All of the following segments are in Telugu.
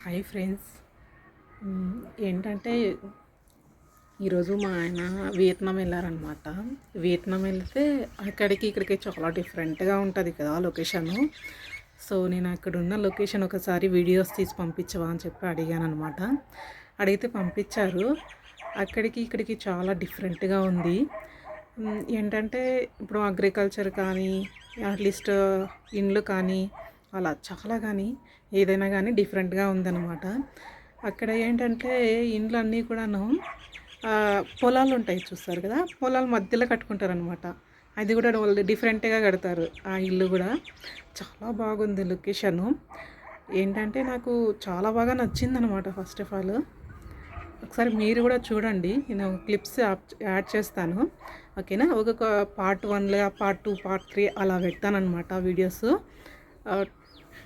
Hi friends. ఏంటంటే ఈరోజు మా ఆయన వియత్నాం వెళ్ళారనమాట. వియత్నాం వెళ్తే అక్కడికి ఇక్కడికి చాలా డిఫరెంట్గా ఉంటుంది కదా లొకేషను. సో నేను అక్కడున్న లొకేషన్ ఒకసారి వీడియోస్ తీసి పంపించవా అని చెప్పి అడిగాను అనమాట. అడిగితే పంపించారు. అక్కడికి ఇక్కడికి చాలా డిఫరెంట్గా ఉంది. ఏంటంటే ఇప్పుడు అగ్రికల్చర్ కానీ అట్లీస్ట్ ఇండ్లు కానీ అలా చాలా కానీ ఏదైనా కానీ డిఫరెంట్గా ఉందన్నమాట. అక్కడ ఏంటంటే ఇండ్లన్నీ కూడాను పొలాలు ఉంటాయి చూస్తారు కదా, పొలాల మధ్యలో కట్టుకుంటారనమాట. అది కూడా వాళ్ళు డిఫరెంట్గా కడతారు. ఆ ఇల్లు కూడా చాలా బాగుంది లొకేషను. ఏంటంటే నాకు చాలా బాగా నచ్చిందనమాట. ఫస్ట్ ఆఫ్ ఆల్ ఒకసారి మీరు కూడా చూడండి. నేను క్లిప్స్ యాడ్ చేస్తాను, ఓకేనా. ఒక్కొక్క పార్ట్ 1 పార్ట్ 2 పార్ట్ 3 అలా పెడతానమాట వీడియోస్.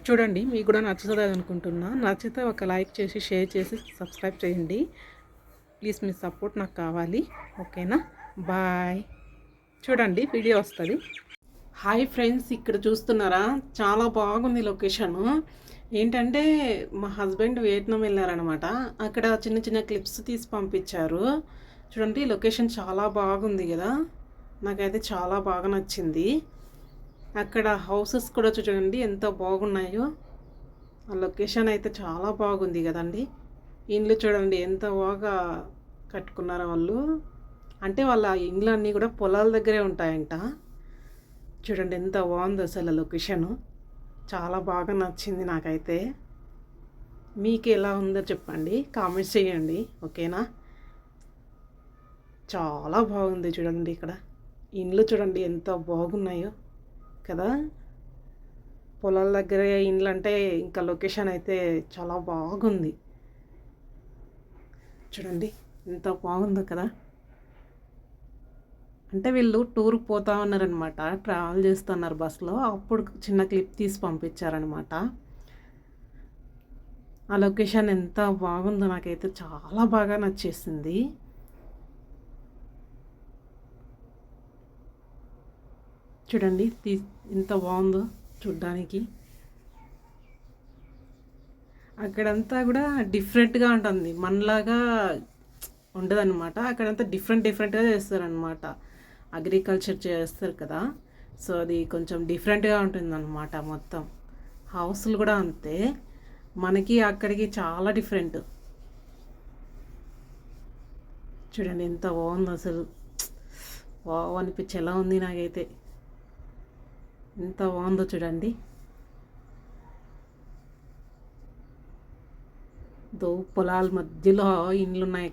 చూడండి, మీకు కూడా నచ్చుతుంది అనుకుంటున్నా. నచ్చితే ఒక లైక్ చేసి షేర్ చేసి సబ్స్క్రైబ్ చేయండి ప్లీజ్. మీ సపోర్ట్ నాకు కావాలి, ఓకేనా. బాయ్. చూడండి, వీడియో వస్తుంది. హాయ్ ఫ్రెండ్స్, ఇక్కడ చూస్తున్నారా, చాలా బాగుంది లొకేషను. ఏంటంటే మా హస్బెండ్ వియత్నాం వెళ్ళారనమాట. అక్కడ చిన్న చిన్న క్లిప్స్ తీసి పంపించారు. చూడండి, లొకేషన్ చాలా బాగుంది కదా, నాకైతే చాలా బాగా నచ్చింది. అక్కడ హౌసెస్ కూడా చూడండి ఎంత బాగున్నాయో. ఆ లొకేషన్ అయితే చాలా బాగుంది కదండి. ఇండ్లు చూడండి ఎంత బాగా కట్టుకున్నారో వాళ్ళు. అంటే వాళ్ళ ఇండ్లు అన్నీ కూడా పొలాల దగ్గరే ఉంటాయంట. చూడండి ఎంత బాగుంది అసలు లొకేషను. చాలా బాగా నచ్చింది నాకైతే. మీకు ఎలా ఉందో చెప్పండి, కామెంట్స్ చేయండి, ఓకేనా. చాలా బాగుంది చూడండి. ఇక్కడ ఇండ్లు చూడండి ఎంత బాగున్నాయో కదా. పొలాల దగ్గర ఇండ్లు అంటే ఇంకా లొకేషన్ అయితే చాలా బాగుంది. చూడండి ఎంత బాగుందో కదా. అంటే వీళ్ళు టూర్కి పోతా ఉన్నారనమాట, ట్రావెల్ చేస్తున్నారు బస్సులో. అప్పుడు చిన్న క్లిప్ తీసి పంపించారనమాట. ఆ లొకేషన్ ఎంత బాగుందో నాకైతే చాలా బాగా నచ్చేసింది. చూడండి ఎంత బాగుందో చూడ్డానికి. అక్కడంతా కూడా డిఫరెంట్గా ఉంటుంది, మనలాగా ఉండదన్నమాట. అక్కడంతా డిఫరెంట్గా చేస్తారనమాట. అగ్రికల్చర్ చేస్తారు కదా, సో అది కొంచెం డిఫరెంట్గా ఉంటుందన్నమాట. మొత్తం హౌస్లు కూడా అంతే, మనకి అక్కడికి చాలా డిఫరెంట్. చూడండి ఎంత బాగుంది అసలు. వావ్ అనిపించేలా ఉంది నాకైతే. ఎంత బాగుందో చూడండి. పొలాల మధ్యలో ఇండ్లు ఉన్నాయి